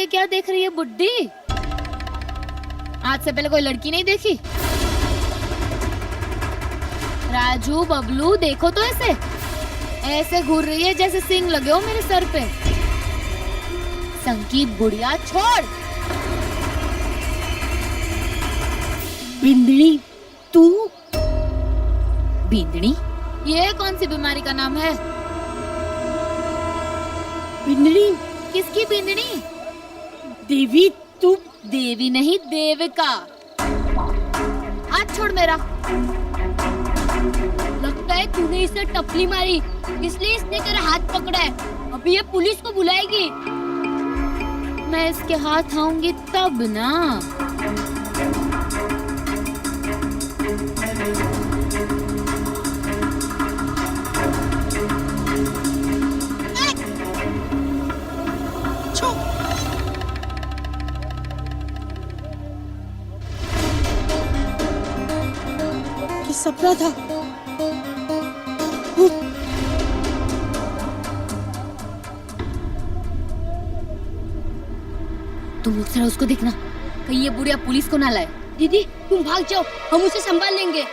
ये क्या देख रही है बुड्ढी? आज से पहले कोई लड़की नहीं देखी? राजू बबलू देखो तो ऐसे ऐसे घूर रही है जैसे सिंग लगे हो मेरे सर पे। संकीप बुढ़िया छोड़। बिंदनी तू? बिंदनी? ये कौन सी बीमारी का नाम है? बिंदनी? किसकी बिंदनी? देवी तू? देवी नहीं देविका। हाथ छोड़ मेरा। लगता है तूने इसे टपली मारी इसलिए इसने तेरा हाथ पकड़ा है। अभी ये पुलिस को बुलाएगी। मैं इसके हाथ आऊंगी तब ना। सपना था। तुम मुझसे उसको देखना कहीं ये बुढ़िया पुलिस को ना लाए। दीदी तुम भाग जाओ, हम उसे संभाल लेंगे।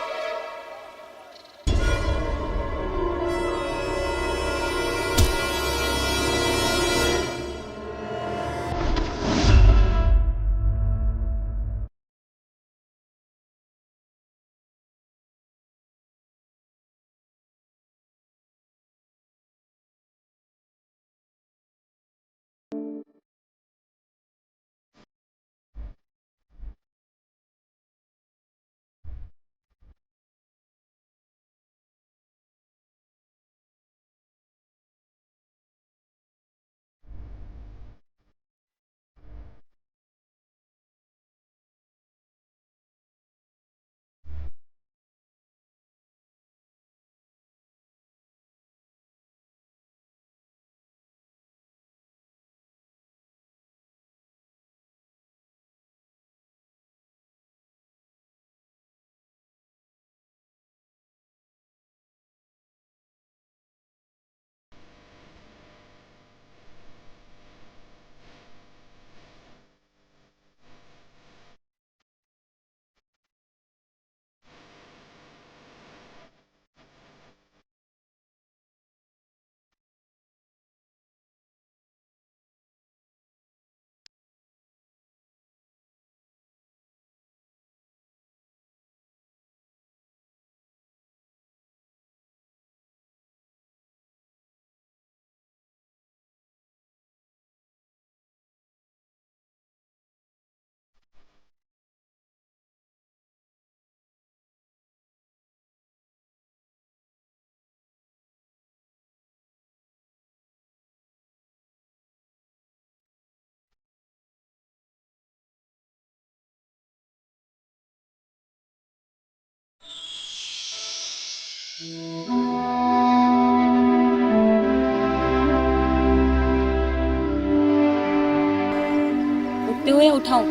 उठते हुए उठाओ।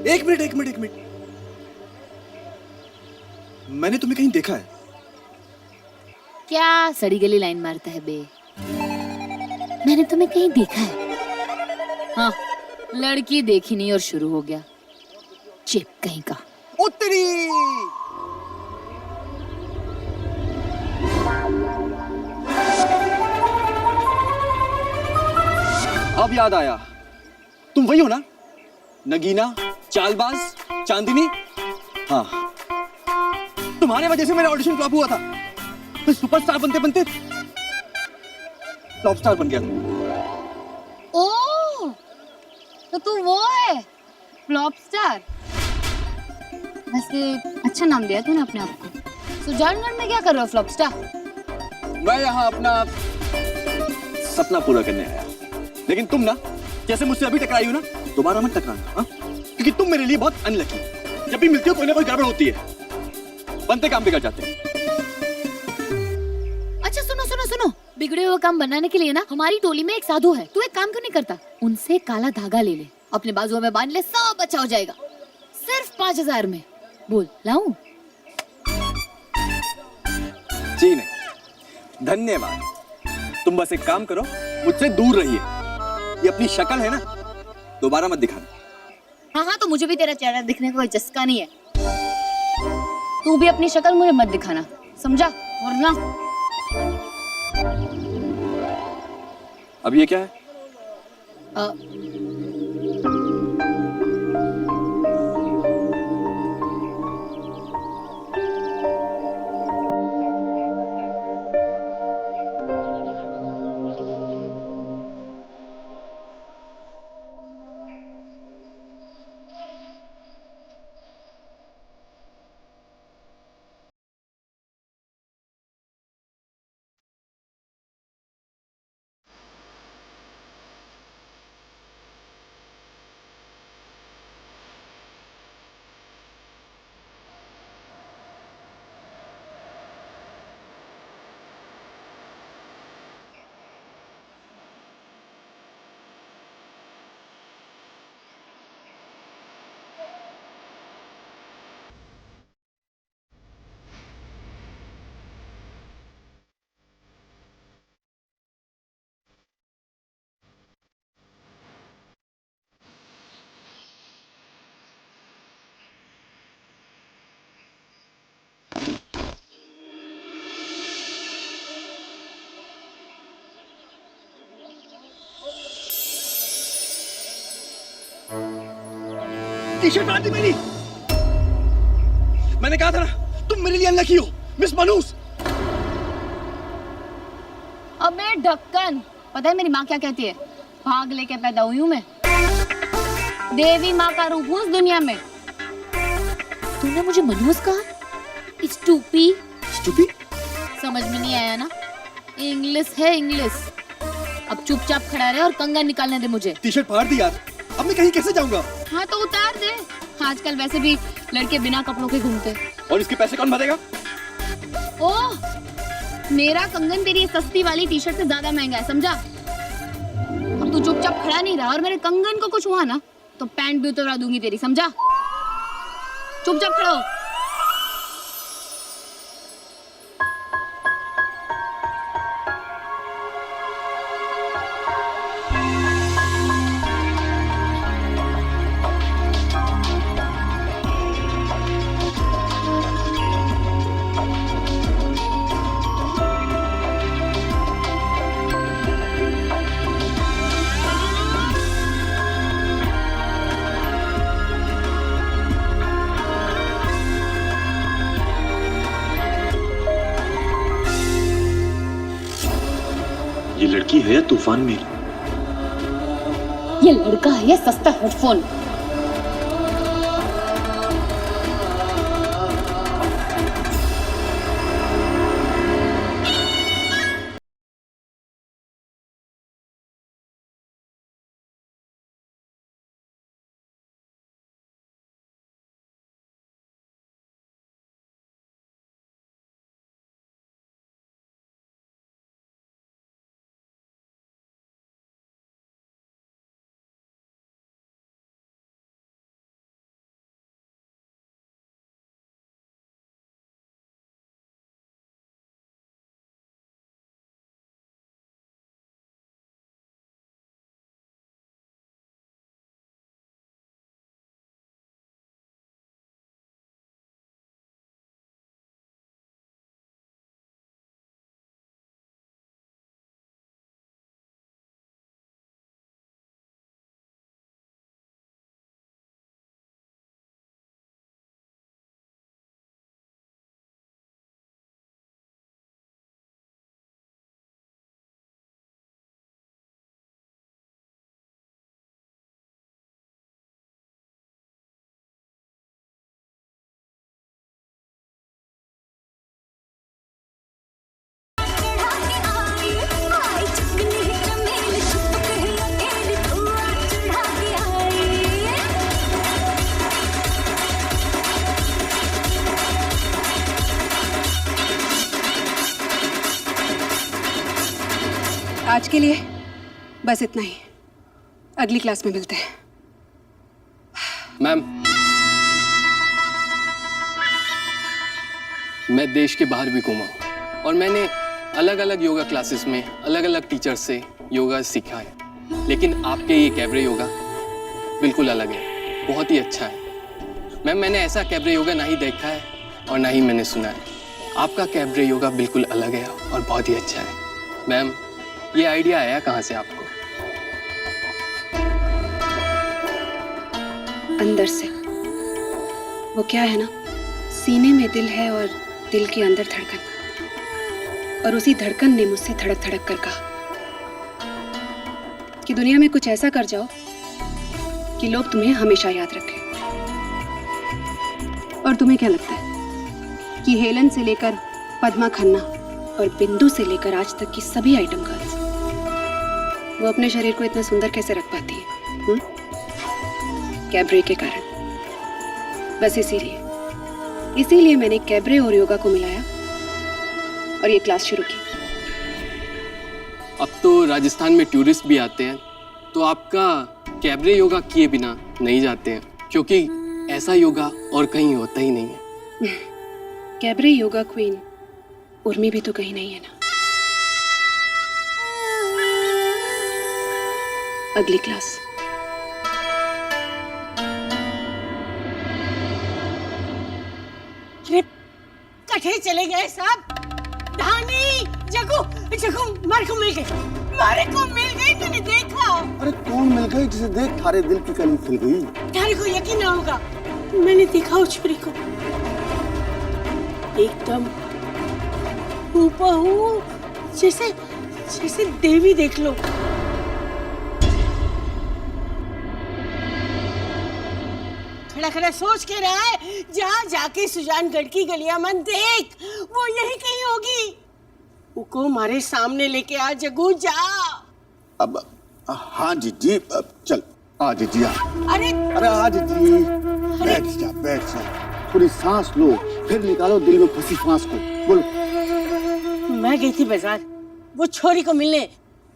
एक मिनट। मैंने तुम्हें कहीं देखा है। क्या सड़ी गली लाइन मारता है बे? मैंने तुम्हें कहीं देखा है। हाँ, लड़की देखी नहीं और शुरू हो गया। चिप कहीं का। उत्तरी। अब याद आया, तुम वही हो ना? नगीना, चालबाज, चांदनी। हाँ, तुम्हारे वजह से मेरा ऑडिशन फ्लॉप हुआ था। मैं सुपरस्टार बनते बनते टॉप स्टार बन गया था। ओह, तो तू वो है फ्लॉप स्टार। वैसे अच्छा नाम दिया तूने अपने आप को। सुजानगढ़ में क्या कर रहे हो फ्लॉप स्टार? मैं यहाँ अपना सपना पूरा करने आया। लेकिन तुम ना, जैसे मुझसे अभी टकराई हो ना, दोबारा मत टकराना, हाँ? क्योंकि तुम मेरे लिए बहुत अनलकी। जब भी मिलती हो कोई ना कोई गड़बड़ होती है, बनते काम बिगड़ जाते हैं। अच्छा सुनो, बिगड़े हुए काम बनाने के लिए ना हमारी टोली में एक साधु है। तू एक काम क्यों नहीं करता? उनसे काला धागा ले ले, अपने बाजुओं में बांध ले, सब अच्छा हो जाएगा। सिर्फ 5000 में। बोल लाऊं? जी नहीं, धन्यवाद। तुम बस एक काम करो, मुझसे दूर रहिए। ये अपनी शक्ल है ना, दोबारा मत दिखाना। हाँ हाँ, तो मुझे भी तेरा चेहरा दिखने का कोई चस्का नहीं है। तू भी अपनी शक्ल मुझे मत दिखाना, समझा? वरना अब ये क्या है? टी-शर्ट फाड़ दी मेरी। मैंने कहा था ना, तुम मेरे लिए अनलकी हो, मिस मनूस। अबे ढक्कन, पता है मेरी माँ क्या कहती है? भाग लेके पैदा हुई हूँ मैं, देवी माँ का रूप हूँ इस दुनिया में। तूने मुझे मनहूस कहा? स्टूपी। स्टूपी? समझ में नहीं आया ना? इंग्लिश है इंग्लिश। अब चुपचाप खड़ा रहे और कंगन निकालने दे मुझे। टी-शर्ट फाड़ दी यार, अब मैं कहीं कैसे जाऊंगा? हाँ तो उतार दे। आजकल वैसे भी लड़के बिना कपड़ों के घूमते। और इसके पैसे कौन भरेगा? ओह, मेरा कंगन तेरी सस्ती वाली टी-शर्ट से ज्यादा महंगा है, समझा? अब तू चुपचाप खड़ा नहीं रहा और मेरे कंगन को कुछ हुआ ना तो पैंट भी उतरवा दूंगी तेरी, समझा? चुपचाप खड़ा हो। ये लड़की है या तूफान में? ये लड़का है या सस्ता हेडफोन? आज के लिए बस इतना ही। अगली क्लास में मिलते हैं। मैम, मैं देश के बाहर भी घूमा हूं। और मैंने अलग अलग योगा क्लासेस में अलग अलग टीचर्स से योगा सीखा है, लेकिन आपके ये कैबरे योगा बिल्कुल अलग है, बहुत ही अच्छा है। मैम, मैंने ऐसा कैबरे योगा नहीं देखा है और ना ही मैंने सुना है। आपका कैबरे योगा बिल्कुल अलग है और बहुत ही अच्छा है। मैम, ये आइडिया आया कहाँ से आपको? अंदर से। वो क्या है ना, सीने में दिल है और दिल के अंदर धड़कन, और उसी धड़कन ने मुझसे धड़क धड़क कर कहा कि दुनिया में कुछ ऐसा कर जाओ कि लोग तुम्हें हमेशा याद रखें। और तुम्हें क्या लगता है कि हेलन से लेकर पद्मा खन्ना और बिंदु से लेकर आज तक की सभी आइटम गर्ल्स वो अपने शरीर को इतना सुंदर कैसे रख पाती है? कैबरे के कारण। बस इसीलिए मैंने कैबरे और योगा को मिलाया और ये क्लास शुरू की। अब तो राजस्थान में टूरिस्ट भी आते हैं, तो आपका कैबरे योगा किए बिना नहीं जाते हैं, क्योंकि ऐसा योगा और कहीं होता ही नहीं है। कैबरे योगा क्वीन उर्मी भी तो कहीं नहीं है ना। अगली क्लास। अरे कठे चले गए साहब। धानी जगू मारे को मिल गई मैंने देखा। अरे कौन मिल गई जिसे देख थारे दिल की कली खिल गई? थारे को यकीन ना होगा, मैंने देखा उस छुरी को एकदम हूबहू, जैसे देवी देख लो। खड़ा सोच के रहा है, जाके सुजानगढ़ की गलियां मन देख, वो यही कहीं होगी। उको हमारे सामने लेके आ जगू, जा। अब हाँ जी अब चल आ जी आ। अरे आ जी, बैठ जा, थोड़ी सांस लो, फिर निकालो दिल में फंसी सांस को। बोलो। मैं गई थी बाजार वो छोरी को मिलने,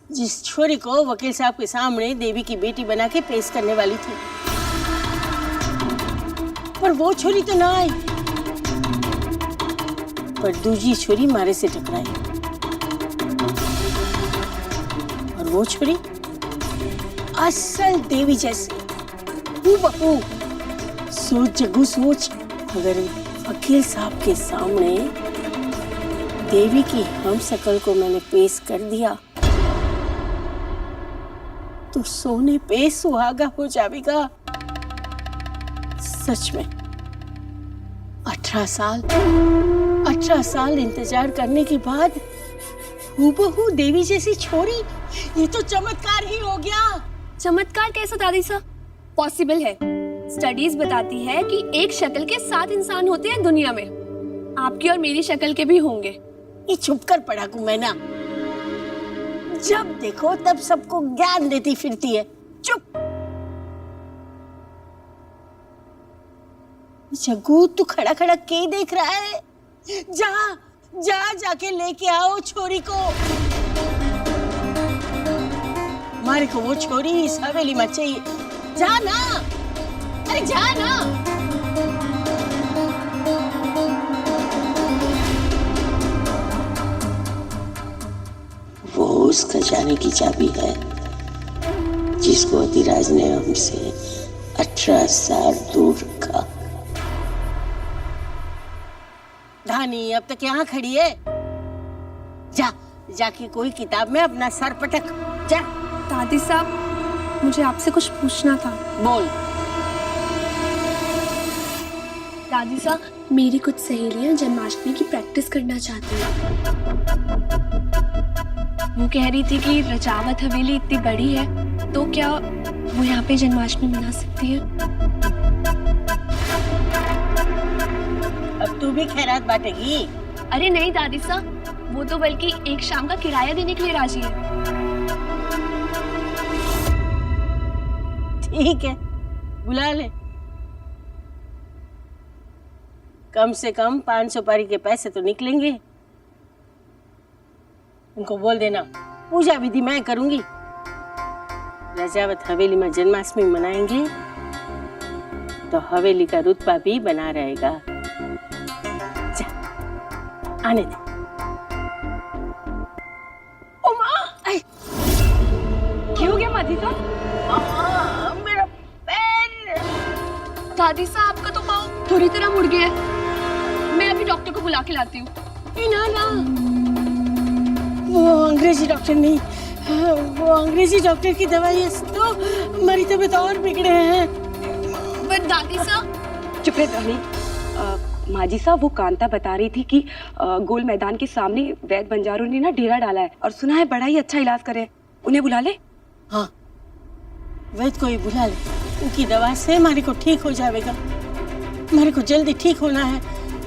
जिस छोरी को वकील साहब के सामने देवी की बेटी बना के पेश करने वाली थी, पर वो छोरी तो ना आई, पर दूसरी छोरी मारे से टकराई। और वो छोरी असल देवी जैसी हूबहू। सोच जग्गू सोच, अगर वकील साहब के सामने देवी की हम शकल को मैंने पेश कर दिया तो सोने पे सुहागा हो जाएगा। सच में 18 साल इंतजार करने के बाद हूबहू देवी जैसी छोरी, ये तो चमत्कार ही हो गया। चमत्कार कैसा दादी साहब? पॉसिबल है। स्टडीज बताती है कि एक शक्ल के 7 इंसान होते हैं दुनिया में, आपकी और मेरी शक्ल के भी होंगे। ये चुप कर पड़ा मैना, जब देखो तब सबको ज्ञान देती फिरती है। चुप। जग्गू तू खड़ा के देख रहा है? जाके लेके आओ छोरी को। हमारे को वो छोरी इस हवेली में चाहिए। जा ना, अरे जा ना। वो उस खजाने की चाबी है जिसको अधिराज ने हमसे 18 साल दूर रखा। धानी अब तक यहाँ खड़ी है, जाके कोई किताब में अपना सर पटक। जा। दादी साहब, मुझे आपसे कुछ पूछना था। बोल। दादी साहब, मेरी कुछ सहेलियां जन्माष्टमी की प्रैक्टिस करना चाहती हैं। वो कह रही थी कि रजावत हवेली इतनी बड़ी है, तो क्या वो यहाँ पे जन्माष्टमी मना सकती है? अब तू भी खैरात बांटेगी? अरे नहीं दादी साहब, वो तो बल्कि एक शाम का किराया देने के लिए राजी है। ठीक है, बुला ले। कम से कम 500 पारी के पैसे तो निकलेंगे। उनको बोल देना पूजा विधि मैं करूंगी, रजावत हवेली में जन्माष्टमी मनाएंगे तो हवेली का रुतबा भी बना रहेगा। जा, आने दे। दादी साहब मेरा पैर। दादी साहब आपका तो पाँव पूरी तरह मुड़ गया है। मैं अभी डॉक्टर को बुला के लाती हूँ। ना ना, वो अंग्रेजी डॉक्टर नहीं, वो अंग्रेजी डॉक्टर की दवाई है तो मेरी तबीयत और बिगड़े हैं। पर दादी साहब। चुप रहे रानी। माजी साहब, वो कांता बता रही थी कि गोल मैदान के सामने वैद्य बंजारों ने ना डेरा डाला है और सुना है बड़ा ही अच्छा इलाज करे। उन्हें बुला ले। हाँ, वैद्य को ही बुला ले, उनकी दवा से हमारे को ठीक हो जाएगा। हमारे को जल्दी ठीक होना है,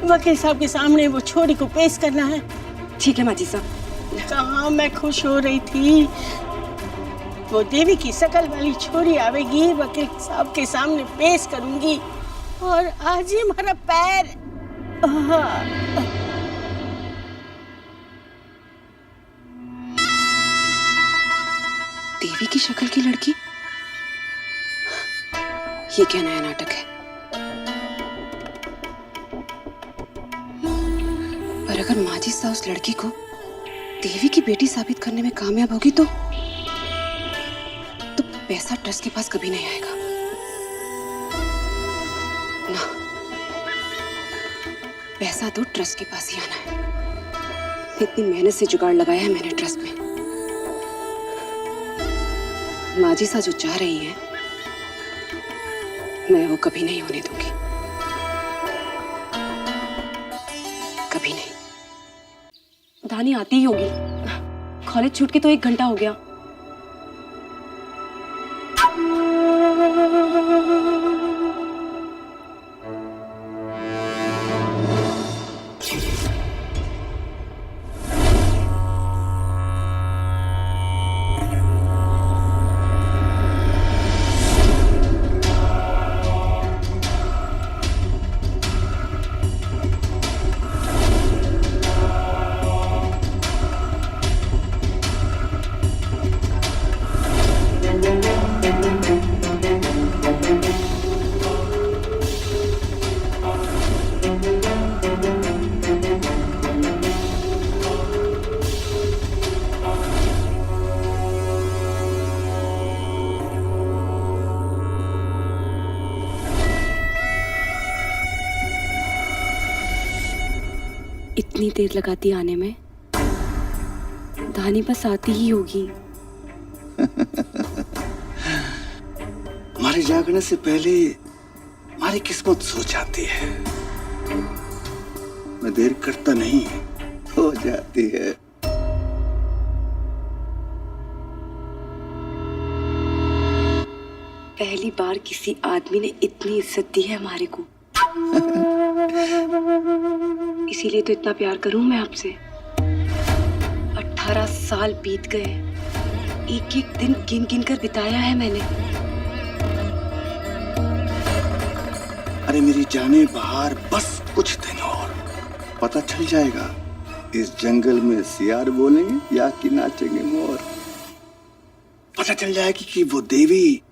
वकील साहब के सामने वो छोरी को पेश करना है। ठीक है माजी साहब। कहाँ मैं खुश हो रही थी, वो देवी की शकल वाली छोरी आवेगी, वकील साहब के सामने पेश करूंगी और आज ही हमारा पैर। देवी की शक्ल की लड़की, ये क्या नया नाटक है? पर अगर माजी साहब उस लड़की को देवी की बेटी साबित करने में कामयाब होगी तो पैसा ट्रस्ट के पास कभी नहीं आएगा ना। पैसा तो ट्रस्ट के पास ही आना है। इतनी मेहनत से जुगाड़ लगाया है मैंने ट्रस्ट में। माजी सा जो चाह रही है मैं वो कभी नहीं होने दूंगी, कभी नहीं। दानी आती ही होगी, कॉलेज छूट के तो 1 घंटा हो गया। इतनी देर लगाती आने में, दानी बस आती ही होगी। हमारे जागने से पहले हमारी किस्मत सो जाती है। मैं देर करता नहीं, हो जाती है। पहली बार किसी आदमी ने इतनी इज्जत दी है हमारे को। इसीलिए तो इतना प्यार करूं मैं आपसे। 18 साल बीत गए, एक एक दिन गिन गिन कर बिताया है मैंने। अरे मेरी जाने बाहर, बस कुछ दिन और पता चल जाएगा इस जंगल में सियार बोलेंगे या कि नाचेंगे मोर। पता चल जाएगी कि वो देवी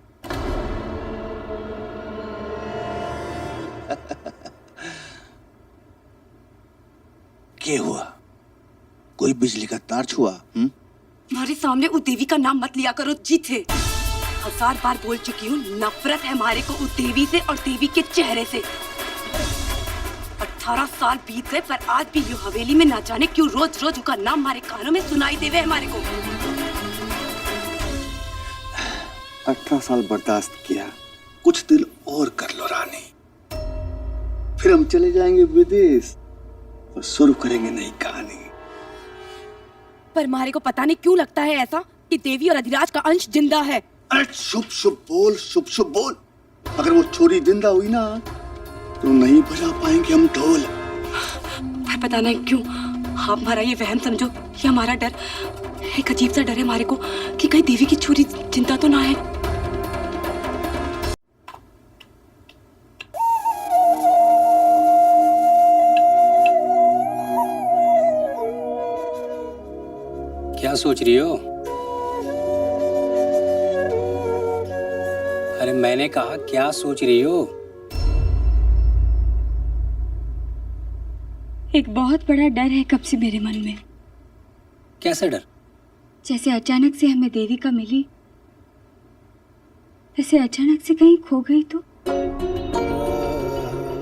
क्या हुआ? कोई बिजली का तार छुआ? हमारे सामने उस देवी का नाम मत लिया करो जीते। 1000 बार बोल चुकी हूँ, नफरत है हमारे को उस देवी से और देवी के चेहरे से। 18 साल बीत गए पर आज भी यू हवेली में ना जाने क्यों रोज रोज उनका नाम हमारे कानों में सुनाई देवे हमारे को। 18 साल बर्दाश्त किया, कुछ दिल और कर लो रानी, फिर हम चले जाएंगे विदेश और शुरू करेंगे नई कहानी। पर हमारे को पता नहीं क्यों लगता है ऐसा कि देवी और अधिराज का अंश जिंदा है। अरे शुभ शुभ बोल, शुभ शुभ बोल। अगर वो छोरी जिंदा हुई ना तो नहीं बजा पाएंगे हम ढोल। पर पता नहीं क्यों आप हमारा ये वहम समझो, ये हमारा डर, एक अजीब सा डर है हमारे को कि कहीं देवी की छोरी जिंदा तो ना है। क्या सोच रही हो? अरे मैंने कहा क्या सोच रही हो? एक बहुत बड़ा डर है कब से मेरे मन में। कैसा डर? जैसे अचानक से हमें देवी का मिली ऐसे अचानक से कहीं खो गई तो?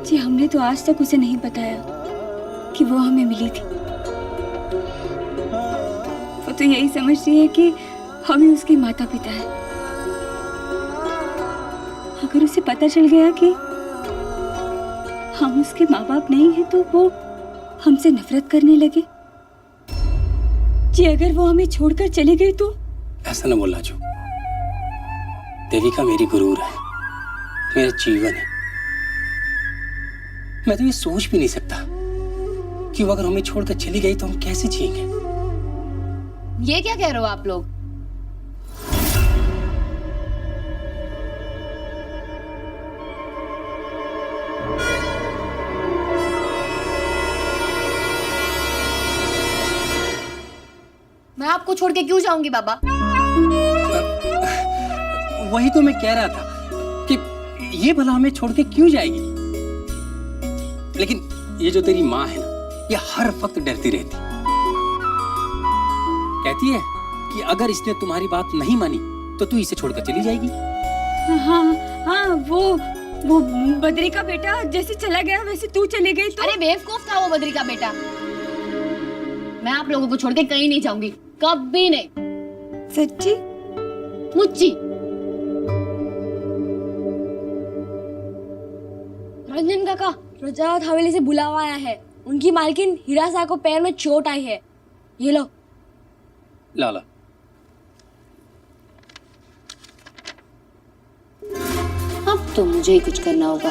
जी हमने तो आज तक उसे नहीं बताया कि वो हमें मिली थी। वो तो यही समझती है कि हम ही उसके माता पिता हैं। अगर उसे पता चल गया कि हम उसके माँ बाप नहीं हैं तो वो हमसे नफरत करने लगे। जी अगर वो हमें छोड़कर चली गई तो? ऐसा न बोलना जो। देविका मेरी गुरूर है, मेरा जीवन है। मैं तो ये सोच भी नहीं सकता कि वो अगर हमें छोड़कर चली गई तो हम कैसे जिएंगे। ये क्या कह रहे हो आप लोग? मैं आपको छोड़ के क्यों जाऊंगी बाबा? वही तो मैं कह रहा था कि ये भला हमें छोड़ के क्यों जाएगी। लेकिन ये जो तेरी माँ है ना, ये हर वक्त डरती रहती, कहती है कि अगर इसने तुम्हारी बात नहीं मानी तो तू इसे छोड़कर चली जाएगी। हाँ हाँ वो बद्री का बेटा जैसे चला गया वैसे तू चली गई तो? अरे बेवकूफ था वो बद्री का बेटा। मैं आप लोगों को छोड़ के कहीं नहीं जाऊंगी, कभी नहीं। सच्ची? मुच्ची। रंजन काका, रजावत हवेली से बुलावा आया है। उनकी मालकिन हिरासा को पैर में चोट आई है। ये लो। लाला अब तो मुझे ही कुछ करना होगा।